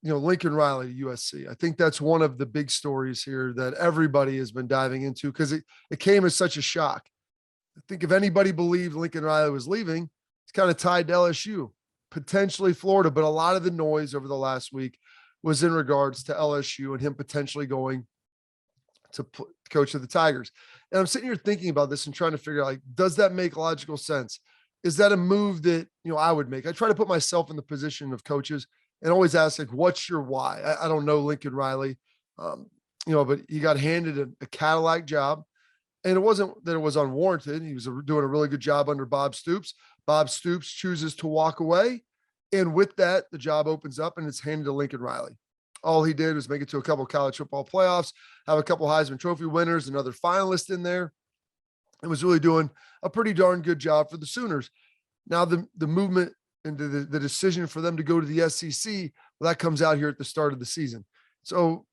Lincoln Riley to USC. I think that's one of the big stories here that everybody has been diving into because it came as such a shock. I think if anybody believed Lincoln Riley was leaving, it's kind of tied to LSU, potentially Florida, but a lot of the noise over the last week was in regards to LSU and him potentially going to coach of the Tigers. And I'm sitting here thinking about this and trying to figure out, like, does that make logical sense? Is that a move that, I would make? I try to put myself in the position of coaches and always ask, like, what's your why? I don't know Lincoln Riley, but he got handed a Cadillac job. And it wasn't that it was unwarranted. He was doing a really good job under Bob Stoops. Bob Stoops chooses to walk away. And with that, the job opens up and it's handed to Lincoln Riley. All he did was make it to a couple of college football playoffs, have a couple Heisman Trophy winners, another finalist in there. It was really doing a pretty darn good job for the Sooners. Now the movement into the decision for them to go to the SEC, well, that comes out here at the start of the season. So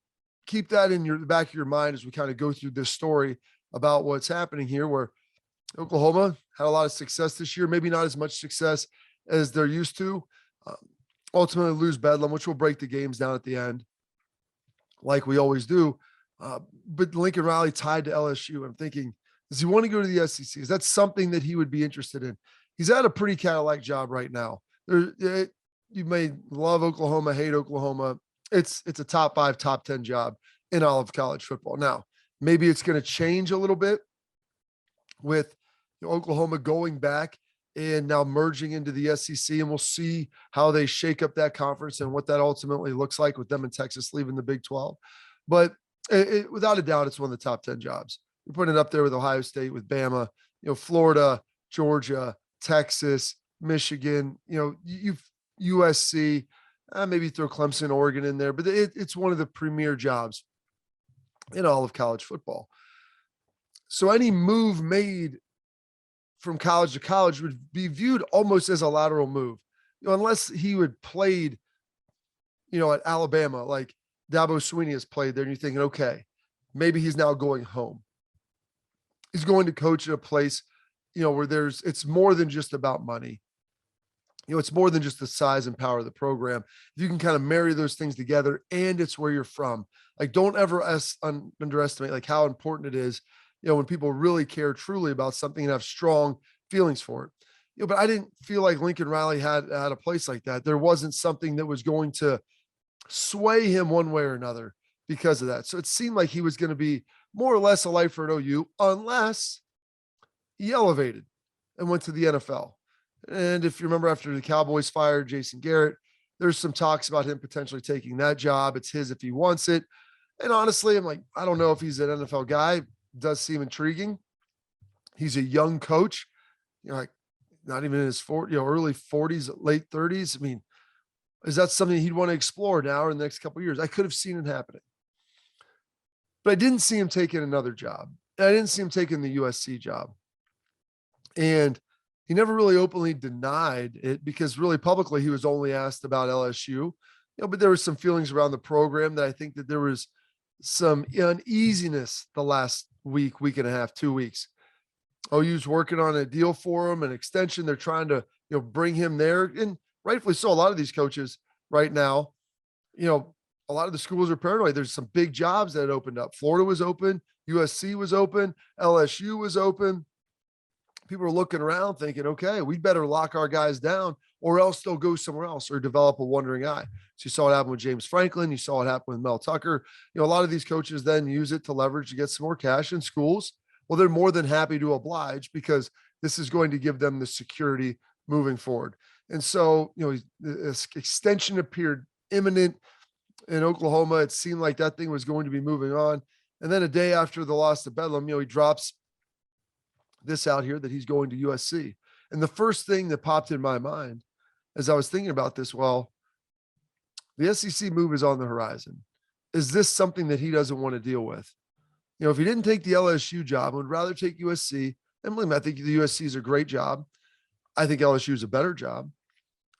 keep that in the back of your mind as we kind of go through this story about what's happening here, where Oklahoma had a lot of success this year, maybe not as much success as they're used to. Ultimately lose Bedlam, which will break the games down at the end, like we always do. But Lincoln Riley tied to LSU. I'm thinking, does he want to go to the SEC? Is that something that he would be interested in? He's at a pretty Cadillac job right now. You may love Oklahoma, hate Oklahoma. It's a top 5, top 10 job in all of college football. Now, maybe it's going to change a little bit with Oklahoma going back and now merging into the SEC, and we'll see how they shake up that conference and what that ultimately looks like with them in Texas leaving the Big 12. But without a doubt, it's one of the top 10 jobs. You're putting it up there with Ohio State, with Bama, Florida, Georgia, Texas, Michigan, USC, maybe throw Clemson, Oregon in there, but it's one of the premier jobs in all of college football. So any move made from college to college would be viewed almost as a lateral move, unless he would played, at Alabama, like Dabo Swinney has played there, and you're thinking, okay, maybe he's now going home. He's going to coach at a place, where it's more than just about money. It's more than just the size and power of the program. If you can kind of marry those things together and it's where you're from, like, don't ever underestimate like how important it is, when people really care truly about something and have strong feelings for it. But I didn't feel like Lincoln Riley had a place like that. There wasn't something that was going to sway him one way or another because of that. So it seemed like he was going to be more or less a lifer at OU, unless he elevated and went to the NFL. And if you remember, after the Cowboys fired Jason Garrett, there's some talks about him potentially taking that job. It's his if he wants it. And honestly, I'm like, I don't know if he's an NFL guy. Does seem intriguing. He's a young coach, like not even in his early 40s, late 30s. I mean, is that something he'd want to explore now or in the next couple of years? I could have seen it happening, but I didn't see him taking another job. I didn't see him taking the USC job. And he never really openly denied it, because really publicly he was only asked about LSU, but there was some feelings around the program that I think that there was some uneasiness the last week and a half, 2 weeks. OU's working on a deal for him, an extension. They're trying to, bring him there. And rightfully so. A lot of these coaches right now, a lot of the schools are paranoid. There's some big jobs that opened up. Florida was open. USC was open. LSU was open. People are looking around thinking, okay, we better lock our guys down or else they'll go somewhere else or develop a wandering eye. So you saw it happen with James Franklin. You saw it happen with Mel Tucker. A lot of these coaches then use it to leverage to get some more cash in schools. Well, they're more than happy to oblige, because this is going to give them the security moving forward. And so, this extension appeared imminent in Oklahoma. It seemed like that thing was going to be moving on. And then a day after the loss to Bedlam, he drops this out here that he's going to USC. And the first thing that popped in my mind as I was thinking about this, well, the SEC move is on the horizon. Is this something that he doesn't want to deal with? If he didn't take the LSU job, I would rather take USC. And believe me, I think the USC is a great job. I think LSU is a better job,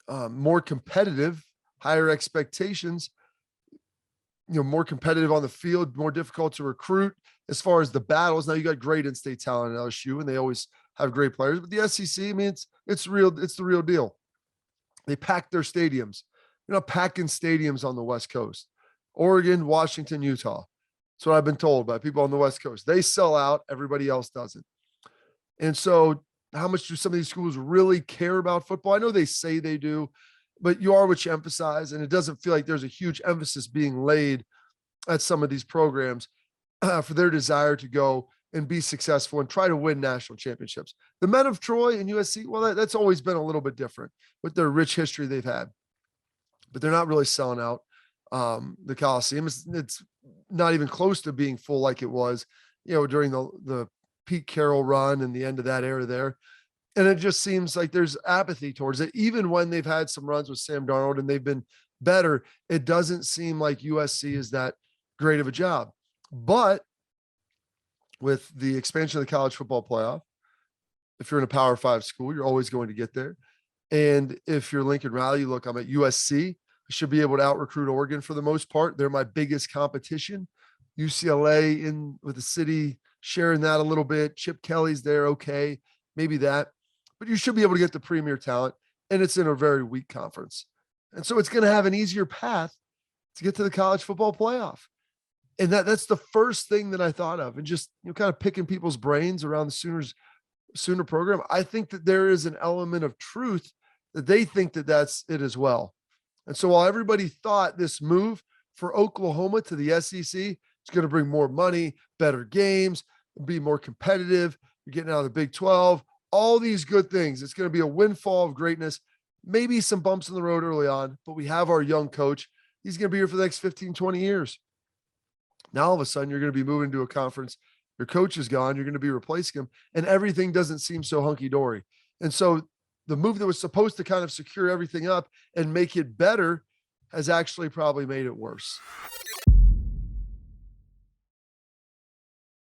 more competitive, higher expectations, more competitive on the field, more difficult to recruit as far as the battles. Now you got great in-state talent at LSU, and they always have great players. But the SEC, I mean, it's real. It's the real deal. They pack their stadiums. You're not packing stadiums on the West Coast. Oregon, Washington, Utah. That's what I've been told by people on the West Coast. They sell out, everybody else doesn't. And so, how much do some of these schools really care about football? I know they say they do, but you are what you emphasize, and it doesn't feel like there's a huge emphasis being laid at some of these programs for their desire to go and be successful and try to win national championships. The men of Troy and USC, well, that's always been a little bit different with their rich history they've had, but they're not really selling out the Coliseum. It's not even close to being full like it was, during the Pete Carroll run and the end of that era there. And it just seems like there's apathy towards it. Even when they've had some runs with Sam Darnold and they've been better, it doesn't seem like USC is that great of a job. But with the expansion of the college football playoff, if you're in a Power 5 school, you're always going to get there. And if you're Lincoln Riley, look, I'm at USC. I should be able to out-recruit Oregon for the most part. They're my biggest competition. UCLA in with the city sharing that a little bit. Chip Kelly's there, okay, maybe that. But you should be able to get the premier talent, and it's in a very weak conference. And so it's going to have an easier path to get to the college football playoff. And that's the first thing that I thought of. And just kind of picking people's brains around the Sooner program. I think that there is an element of truth that they think that that's it as well. And so while everybody thought this move for Oklahoma to the SEC is going to bring more money, better games, be more competitive, you're getting out of the Big 12, all these good things. It's going to be a windfall of greatness, maybe some bumps in the road early on, but we have our young coach. He's going to be here for the next 15, 20 years. Now, all of a sudden, you're going to be moving to a conference. Your coach is gone. You're going to be replacing him, and everything doesn't seem so hunky-dory. And so the move that was supposed to kind of secure everything up and make it better has actually probably made it worse.